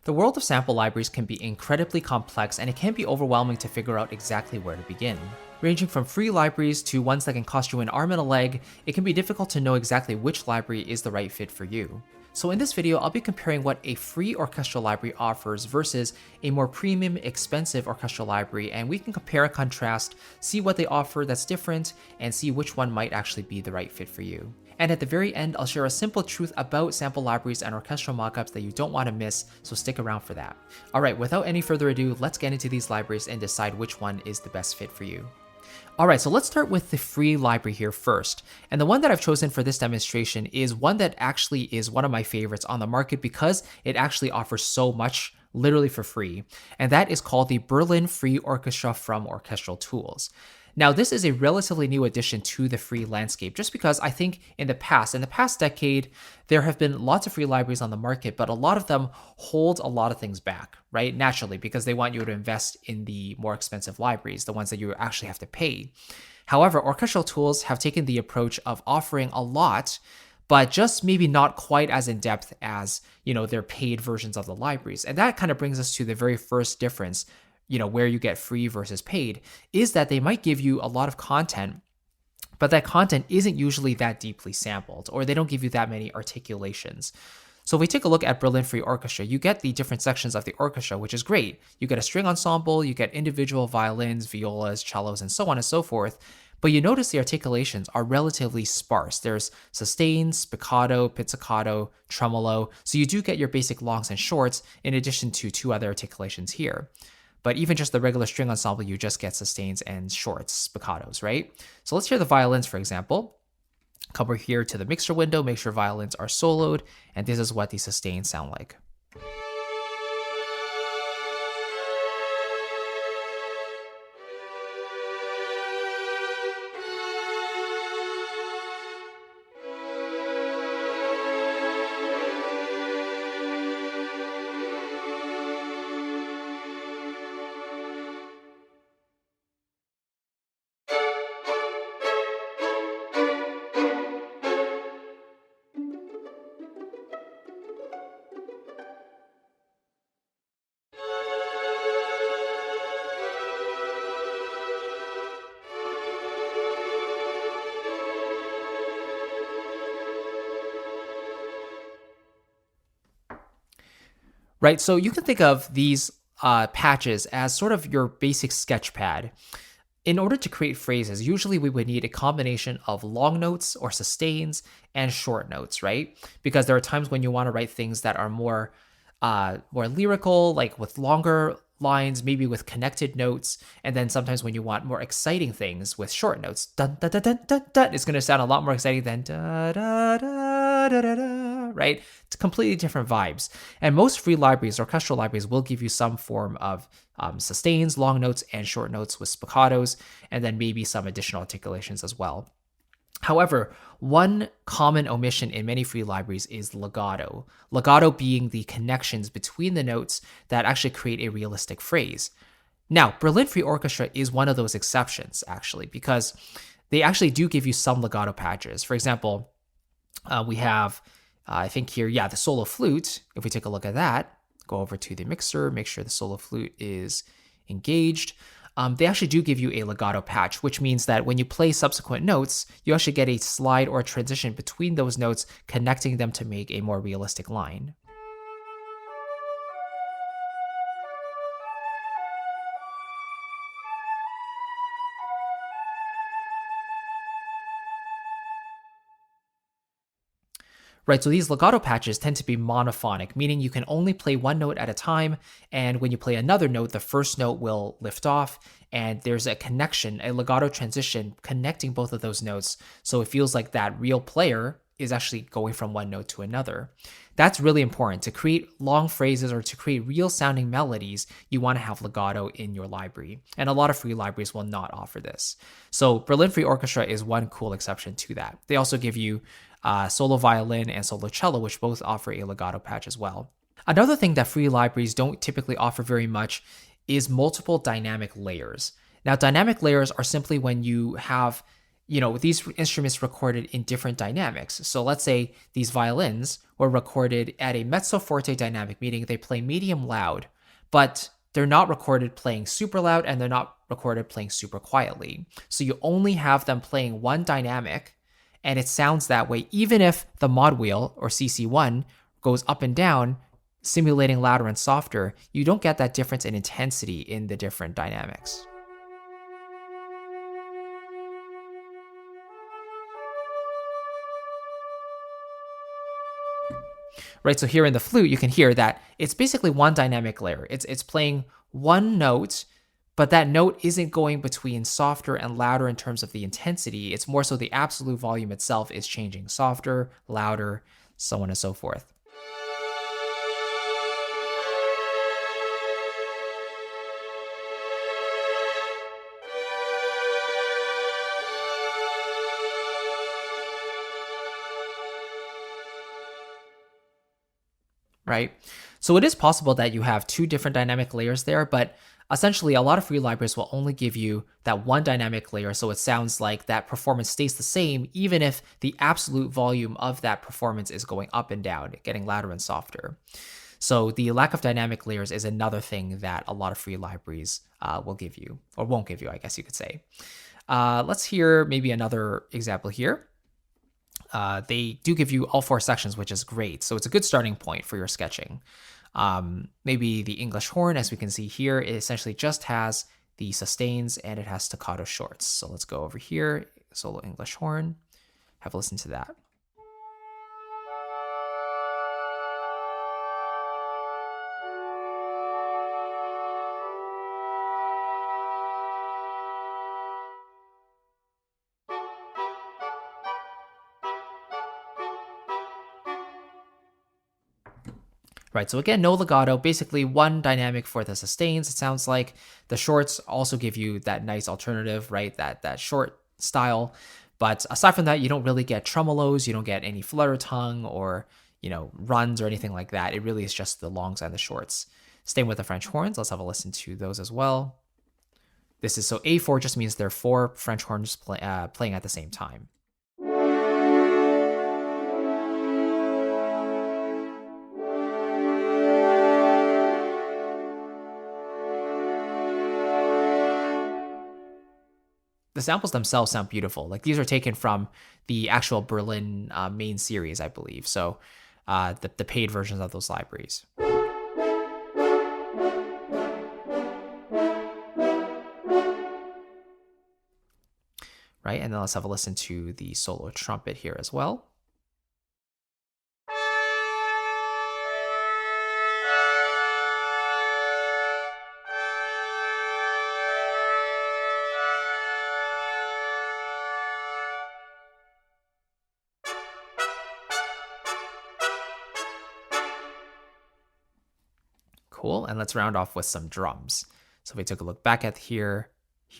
The world of sample libraries can be incredibly complex, and it can be overwhelming to figure out exactly where to begin. Ranging from free libraries to ones that can cost you an arm and a leg, it can be difficult to know exactly which library is the right fit for you. So in this video, I'll be comparing what a free orchestral library offers versus a more premium, expensive orchestral library, and we can compare and contrast, see what they offer that's different, and see which one might actually be the right fit for you. And at the very end, I'll share a simple truth about sample libraries and orchestral mockups that you don't want to miss, so stick around for that. Alright, without any further ado, let's get into these libraries and decide which one is the best fit for you. Alright, so let's start with the free library here first. And the one that I've chosen for this demonstration is one that actually is one of my favorites on the market because it actually offers so much literally for free. And that is called the Berlin Free Orchestra from Orchestral Tools. Now, this is a relatively new addition to the free landscape, just because I think in the past decade, there have been lots of free libraries on the market, but a lot of them hold a lot of things back, right? Naturally, because they want you to invest in the more expensive libraries, the ones that you actually have to pay. However, Orchestral Tools have taken the approach of offering a lot, but just maybe not quite as in depth as, their paid versions of the libraries. And that kind of brings us to the very first difference, where you get free versus paid, is that they might give you a lot of content, but that content isn't usually that deeply sampled, or they don't give you that many articulations. So if we take a look at Berlin Free Orchestra, you get the different sections of the orchestra, which is great. You get a string ensemble, you get individual violins, violas, cellos, and so on and so forth. But you notice the articulations are relatively sparse. There's sustain, spiccato, pizzicato, tremolo. So you do get your basic longs and shorts in addition to two other articulations here. But even just the regular string ensemble, you just get sustains and shorts, spiccatos, right? So let's hear the violins, for example. Come over here to the mixer window, make sure violins are soloed, and this is what the sustains sound like. Right, so you can think of these patches as sort of your basic sketch pad. In order to create phrases, usually we would need a combination of long notes or sustains and short notes, right? Because there are times when you want to write things that are more lyrical, like with longer lines, maybe with connected notes, and then sometimes when you want more exciting things with short notes, dun dun dun dun dun dun, it's going to sound a lot more exciting than da da da da da da, right? It's completely different vibes. And most free libraries, orchestral libraries, will give you some form of sustains, long notes, and short notes with spiccatos, and then maybe some additional articulations as well. However, one common omission in many free libraries is legato. Legato being the connections between the notes that actually create a realistic phrase. Now, Berlin Free Orchestra is one of those exceptions, actually, because they actually do give you some legato patches. For example, we have, I think here, the solo flute. If we take a look at that, go over to the mixer, make sure the solo flute is engaged. They actually do give you a legato patch, which means that when you play subsequent notes, you actually get a slide or a transition between those notes, connecting them to make a more realistic line. Right, so these legato patches tend to be monophonic, meaning you can only play one note at a time, and when you play another note, the first note will lift off, and there's a connection, a legato transition connecting both of those notes, so it feels like that real player is actually going from one note to another. That's really important. To create long phrases or to create real sounding melodies, you want to have legato in your library, and a lot of free libraries will not offer this. So Berlin Free Orchestra is one cool exception to that. They also give you solo violin and solo cello, which both offer a legato patch as well. Another thing that free libraries don't typically offer very much is multiple dynamic layers. Now, dynamic layers are simply when you have these instruments recorded in different dynamics. So let's say these violins were recorded at a mezzo forte dynamic, meaning they play medium loud, but they're not recorded playing super loud and they're not recorded playing super quietly. So you only have them playing one dynamic, and it sounds that way even if the mod wheel or CC1 goes up and down, simulating louder and softer. You don't get that difference in intensity in the different dynamics. Right, so here in the flute, you can hear that it's basically one dynamic layer. It's playing one note, but that note isn't going between softer and louder in terms of the intensity. It's more so the absolute volume itself is changing softer, louder, so on and so forth. Right? So it is possible that you have two different dynamic layers there, but essentially a lot of free libraries will only give you that one dynamic layer, so it sounds like that performance stays the same even if the absolute volume of that performance is going up and down, getting louder and softer. So the lack of dynamic layers is another thing that a lot of free libraries will give you, or won't give you, I guess you could say. Let's hear maybe another example here. They do give you all four sections, which is great. So it's a good starting point for your sketching. Maybe the English horn, as we can see here, it essentially just has the sustains and it has staccato shorts. So let's go over here, solo English horn, have a listen to that. Right, so again, no legato, basically one dynamic for the sustains. It sounds like the shorts also give you that nice alternative, right? That short style. But aside from that, you don't really get tremolos, you don't get any flutter tongue or, runs or anything like that. It really is just the longs and the shorts. Staying with the French horns, let's have a listen to those as well. This is, so A4 just means there are four French horns playing at the same time. The samples themselves sound beautiful. Like these are taken from the actual Berlin main series, I believe. So the paid versions of those libraries. Right, and then let's have a listen to the solo trumpet here as well. Cool, and let's round off with some drums. So if we took a look back at here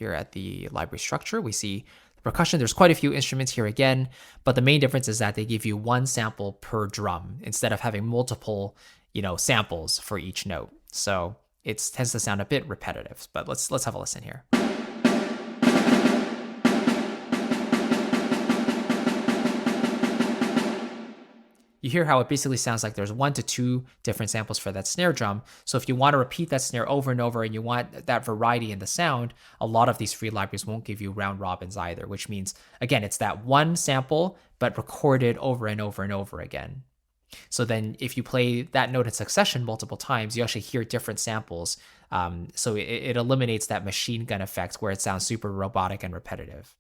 at the library structure, we see the percussion. There's quite a few instruments here again, but the main difference is that they give you one sample per drum instead of having multiple, samples for each note. So it tends to sound a bit repetitive, but let's have a listen here. You hear how it basically sounds like there's 1 to 2 different samples for that snare drum. So if you want to repeat that snare over and over and you want that variety in the sound, a lot of these free libraries won't give you round robins either, which means, again, it's that one sample, but recorded over and over and over again. So then if you play that note in succession multiple times, you actually hear different samples. So it eliminates that machine gun effect where it sounds super robotic and repetitive.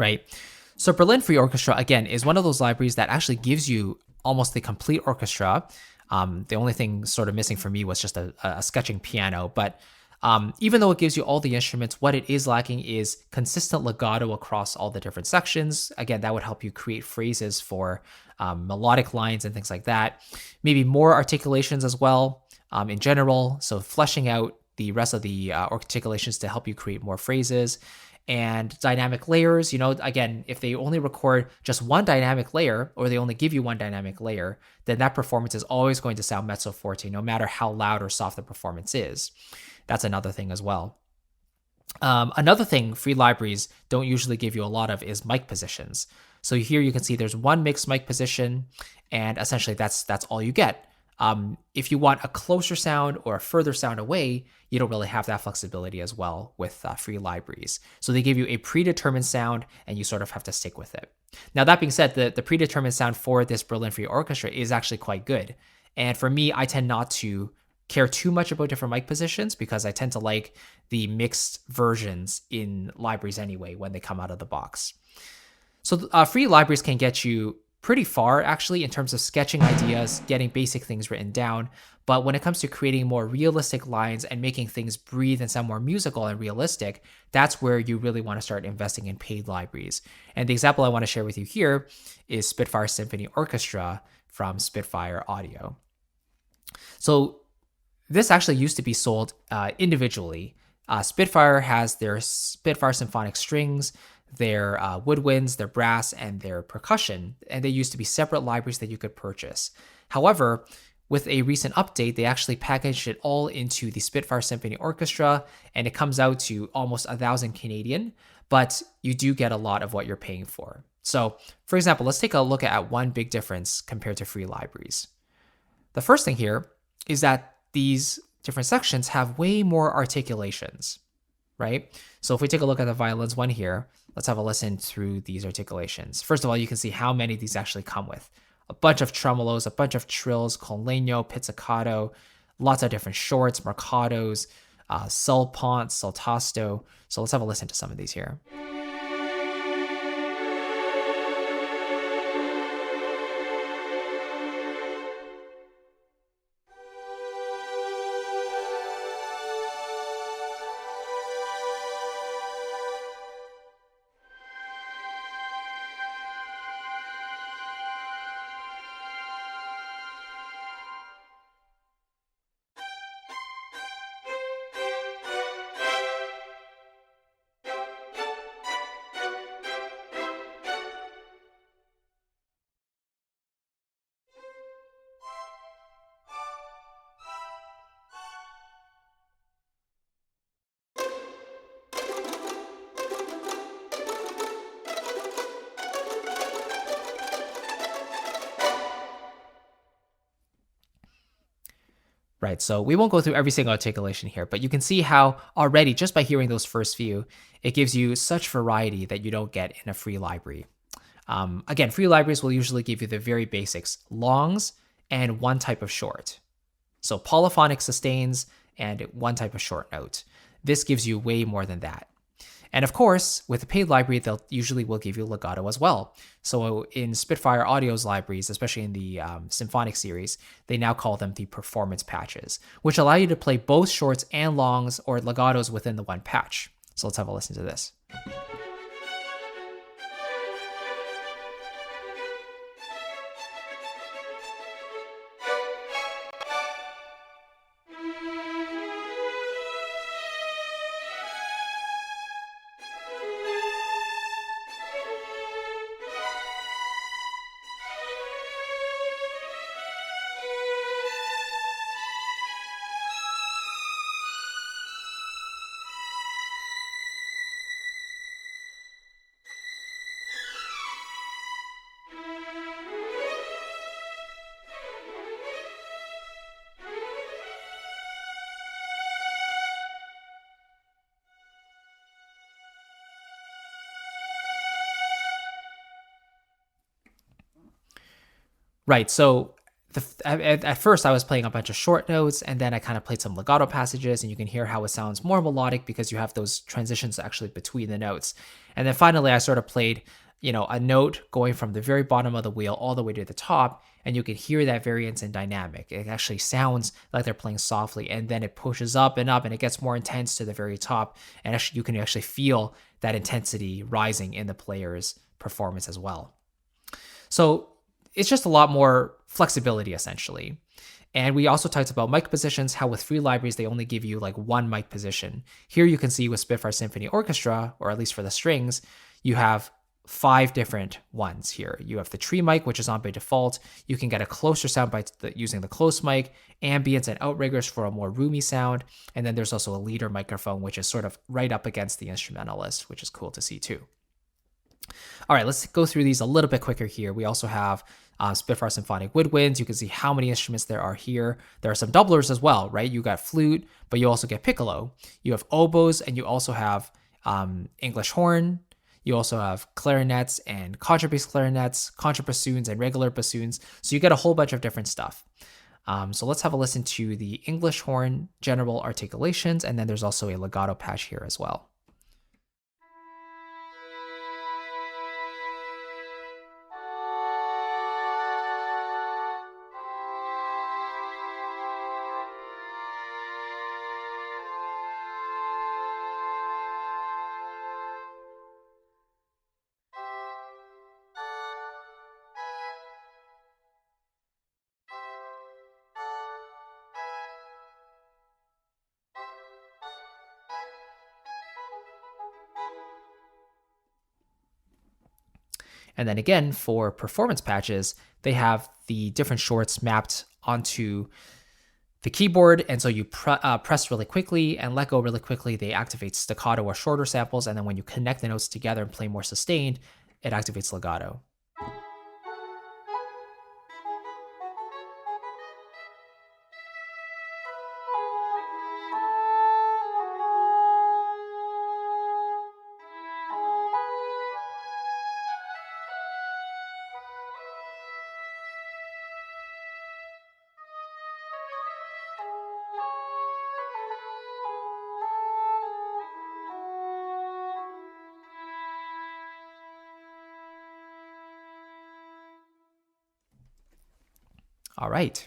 Right. So Berlin Free Orchestra, again, is one of those libraries that actually gives you almost the complete orchestra. The only thing sort of missing for me was just a sketching piano. But even though it gives you all the instruments, what it is lacking is consistent legato across all the different sections. Again, that would help you create phrases for melodic lines and things like that. Maybe more articulations as well. in general. So fleshing out the rest of the articulations to help you create more phrases. And dynamic layers, again, if they only record just one dynamic layer or they only give you one dynamic layer, then that performance is always going to sound mezzo forte, no matter how loud or soft the performance is. That's another thing as well. Another thing free libraries don't usually give you a lot of is mic positions. So here you can see there's one mixed mic position, and essentially that's all you get. If you want a closer sound or a further sound away, you don't really have that flexibility as well with free libraries. So they give you a predetermined sound and you sort of have to stick with it. Now, that being said, the predetermined sound for this Berlin Free Orchestra is actually quite good. And for me, I tend not to care too much about different mic positions because I tend to like the mixed versions in libraries anyway when they come out of the box. So free libraries can get you pretty far actually in terms of sketching ideas, getting basic things written down. But when it comes to creating more realistic lines and making things breathe and sound more musical and realistic, that's where you really want to start investing in paid libraries. And the example I want to share with you here is Spitfire Symphony Orchestra from Spitfire Audio. So this actually used to be sold individually. Spitfire has their Spitfire symphonic strings, their woodwinds, their brass, and their percussion, and they used to be separate libraries that you could purchase. However, with a recent update, they actually packaged it all into the Spitfire Symphony Orchestra, and it comes out to almost 1,000 Canadian, but you do get a lot of what you're paying for. So, for example, let's take a look at one big difference compared to free libraries. The first thing here is that these different sections have way more articulations, right? So if we take a look at the violins one here, let's have a listen through these articulations. First of all, you can see how many these actually come with. A bunch of tremolos, a bunch of trills, con legno, pizzicato, lots of different shorts, marcatos, sul pont, sul tasto. So let's have a listen to some of these here. Right, so we won't go through every single articulation here, but you can see how already, just by hearing those first few, it gives you such variety that you don't get in a free library. Again, free libraries will usually give you the very basics, longs and one type of short. So polyphonic sustains and one type of short note. This gives you way more than that. And of course, with the paid library, they'll usually will give you legato as well. So in Spitfire Audio's libraries, especially in the symphonic series, they now call them the performance patches, which allow you to play both shorts and longs or legatos within the one patch. So let's have a listen to this. Right, so at first I was playing a bunch of short notes, and then I kind of played some legato passages, and you can hear how it sounds more melodic because you have those transitions actually between the notes. And then finally I sort of played, a note going from the very bottom of the wheel all the way to the top, and you can hear that variance in dynamic. It actually sounds like they're playing softly, and then it pushes up, and it gets more intense to the very top, and actually you can actually feel that intensity rising in the player's performance as well. So it's just a lot more flexibility essentially. And we also talked about mic positions, how with free libraries, they only give you like one mic position. Here you can see with Spitfire Symphony Orchestra, or at least for the strings, you have 5 different ones here. You have the tree mic, which is on by default. You can get a closer sound by using the close mic, ambience and outriggers for a more roomy sound. And then there's also a leader microphone, which is sort of right up against the instrumentalist, which is cool to see too. All right, let's go through these a little bit quicker here. We also have Spitfire Symphonic Woodwinds. You can see how many instruments there are here. There are some doublers as well, right? You got flute, but you also get piccolo. You have oboes, and you also have English horn. You also have clarinets and contrabass clarinets, contrabassoons, and regular bassoons. So you get a whole bunch of different stuff. So let's have a listen to the English horn general articulations, and then there's also a legato patch here as well. And then again, for performance patches, they have the different shorts mapped onto the keyboard. And so you press really quickly and let go really quickly. They activate staccato or shorter samples. And then when you connect the notes together and play more sustained, it activates legato. All right.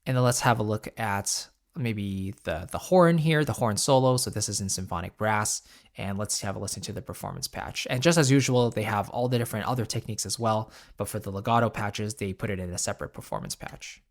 And then let's have a look at maybe the horn here, the horn solo. So this is in symphonic brass. And let's have a listen to the performance patch. And just as usual, they have all the different other techniques as well. But for the legato patches, they put it in a separate performance patch.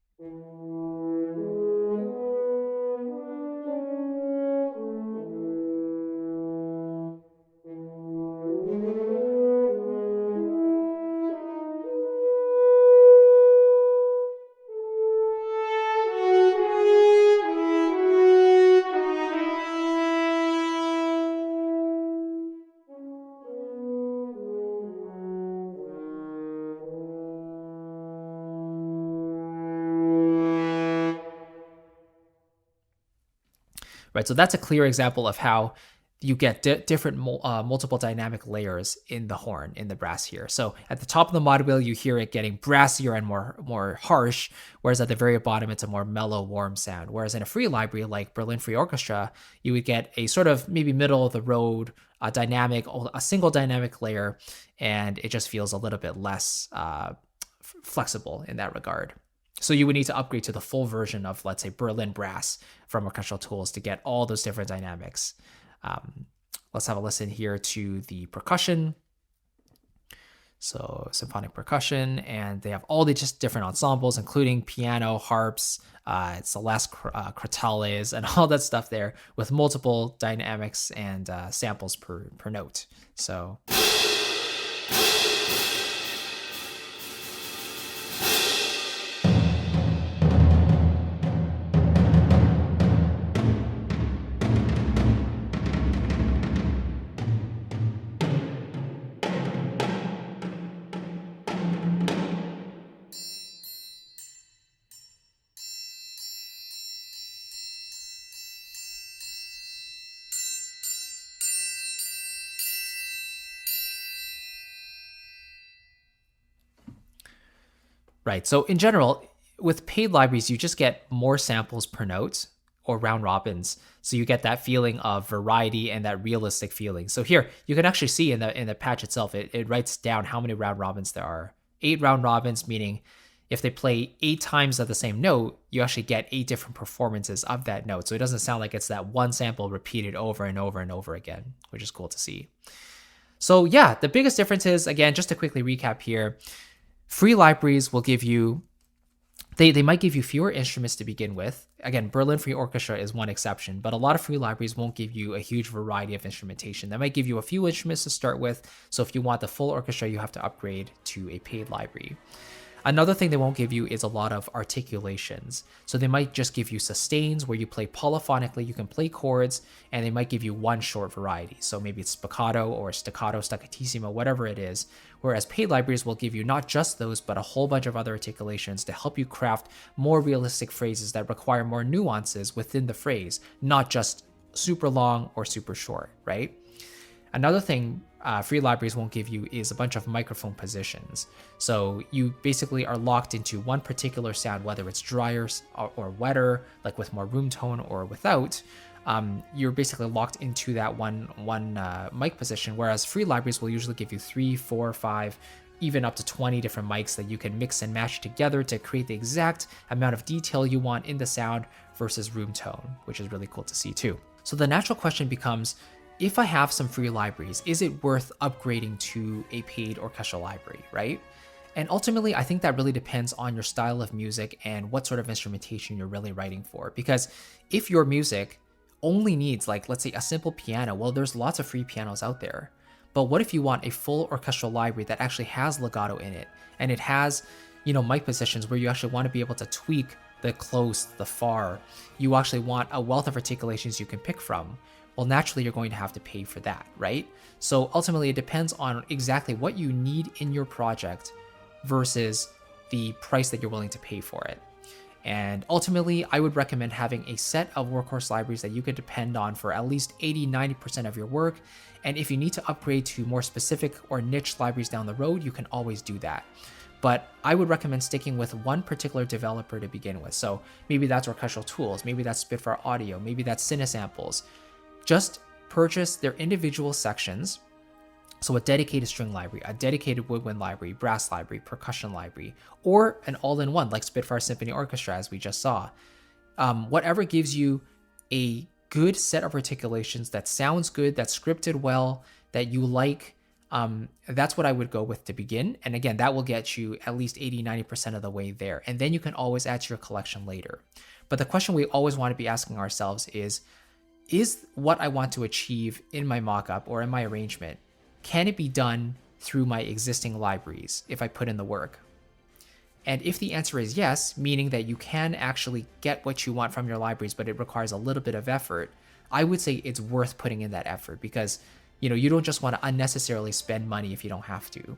Right, so that's a clear example of how you get different multiple dynamic layers in the horn, in the brass here. So at the top of the mod wheel, you hear it getting brassier and more harsh, whereas at the very bottom, it's a more mellow, warm sound. Whereas in a free library like Berlin Free Orchestra, you would get a sort of maybe middle of the road dynamic, a single dynamic layer, and it just feels a little bit less flexible in that regard. So you would need to upgrade to the full version of, let's say, Berlin Brass from Orchestral Tools to get all those different dynamics. Let's have a listen here to the percussion. So symphonic percussion, and they have all the just different ensembles, including piano, harps, celeste, crotales, and all that stuff there with multiple dynamics and samples per note. So... Right. So in general, with paid libraries, you just get more samples per note or round robins. So you get that feeling of variety and that realistic feeling. So here you can actually see in the patch itself, it writes down how many round robins there are. 8 round robins, meaning if they play 8 times of the same note, you actually get 8 different performances of that note. So it doesn't sound like it's that one sample repeated over and over and over again, which is cool to see. So yeah, the biggest difference is, again, just to quickly recap here, Free libraries will give you, they might give you fewer instruments to begin with. Again, Berlin Free Orchestra is one exception, but a lot of free libraries won't give you a huge variety of instrumentation. They might give you a few instruments to start with. So if you want the full orchestra, you have to upgrade to a paid library. Another thing they won't give you is a lot of articulations. So they might just give you sustains where you play polyphonically, you can play chords, and they might give you one short variety. So maybe it's spiccato or staccato, staccatissimo, whatever it is. Whereas paid libraries will give you not just those, but a whole bunch of other articulations to help you craft more realistic phrases that require more nuances within the phrase, not just super long or super short, right? Another thing free libraries won't give you is a bunch of microphone positions. So you basically are locked into one particular sound, whether it's drier or wetter, like with more room tone or without. You're basically locked into that one mic position, whereas free libraries will usually give you 3, 4, 5, even up to 20 different mics that you can mix and match together to create the exact amount of detail you want in the sound versus room tone, which is really cool to see too. So the natural question becomes, if I have some free libraries, is it worth upgrading to a paid orchestral library, right? And ultimately, I think that really depends on your style of music and what sort of instrumentation you're really writing for. Because if your music only needs, like, let's say a simple piano, well, there's lots of free pianos out there. But what if you want a full orchestral library that actually has legato in it, and it has, mic positions where you actually want to be able to tweak the close, the far. You actually want a wealth of articulations you can pick from. Well, naturally, you're going to have to pay for that, right? So ultimately, it depends on exactly what you need in your project versus the price that you're willing to pay for it. And ultimately, I would recommend having a set of workhorse libraries that you could depend on for at least 80-90% of your work. And if you need to upgrade to more specific or niche libraries down the road, you can always do that. But I would recommend sticking with one particular developer to begin with. So maybe that's Orchestral Tools, maybe that's Spitfire Audio, maybe that's Cinesamples. Just purchase their individual sections. So a dedicated string library, a dedicated woodwind library, brass library, percussion library, or an all-in-one like Spitfire Symphony Orchestra, as we just saw. Whatever gives you a good set of articulations that sounds good, that's scripted well, that you like, that's what I would go with to begin. And again, that will get you at least 80-90% of the way there. And then you can always add to your collection later. But the question we always want to be asking ourselves is what I want to achieve in my mockup or in my arrangement, can it be done through my existing libraries if I put in the work? And if the answer is yes, meaning that you can actually get what you want from your libraries, but it requires a little bit of effort, I would say it's worth putting in that effort because, you don't just want to unnecessarily spend money if you don't have to.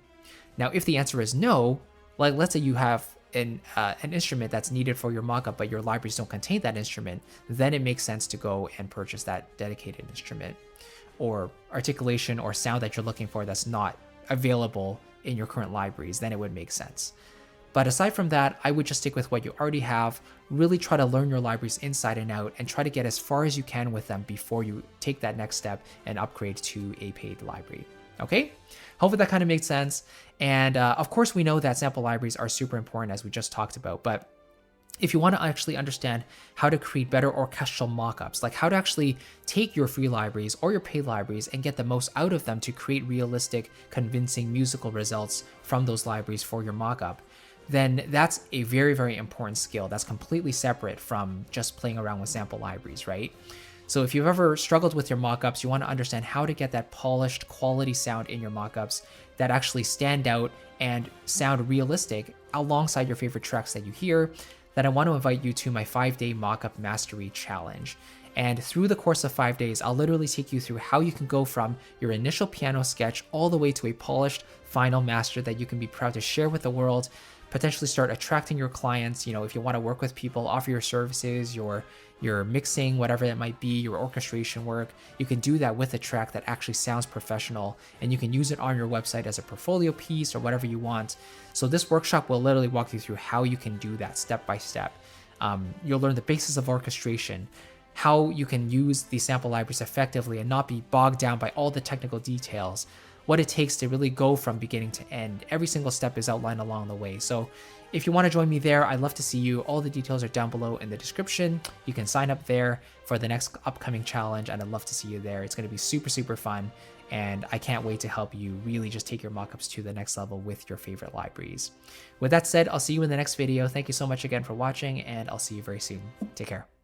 Now, if the answer is no, like let's say you have an instrument that's needed for your mockup, but your libraries don't contain that instrument, then it makes sense to go and purchase that dedicated instrument or articulation or sound that you're looking for that's not available in your current libraries. Then it would make sense. But aside from that, I would just stick with what you already have, really try to learn your libraries inside and out, and try to get as far as you can with them before you take that next step and upgrade to a paid library. Okay? Hopefully that kind of makes sense. And of course, we know that sample libraries are super important, as we just talked about. But if you want to actually understand how to create better orchestral mockups, like how to actually take your free libraries or your paid libraries and get the most out of them to create realistic, convincing musical results from those libraries for your mockup, then that's a very, very important skill that's completely separate from just playing around with sample libraries, right? So if you've ever struggled with your mockups, you want to understand how to get that polished quality sound in your mockups that actually stand out and sound realistic alongside your favorite tracks that you hear, then I want to invite you to my 5-day mockup mastery challenge. And through the course of 5 days, I'll literally take you through how you can go from your initial piano sketch all the way to a polished final master that you can be proud to share with the world, potentially start attracting your clients. If you want to work with people, offer your services, your mixing, whatever it might be, your orchestration work, you can do that with a track that actually sounds professional, and you can use it on your website as a portfolio piece or whatever you want. So this workshop will literally walk you through how you can do that step by step. You'll learn the basis of orchestration, how you can use the sample libraries effectively and not be bogged down by all the technical details, what it takes to really go from beginning to end. Every single step is outlined along the way. So if you want to join me there, I'd love to see you. All the details are down below in the description. You can sign up there for the next upcoming challenge, and I'd love to see you there. It's going to be super, super fun, and I can't wait to help you really just take your mockups to the next level with your favorite libraries. With that said, I'll see you in the next video. Thank you so much again for watching, and I'll see you very soon. Take care.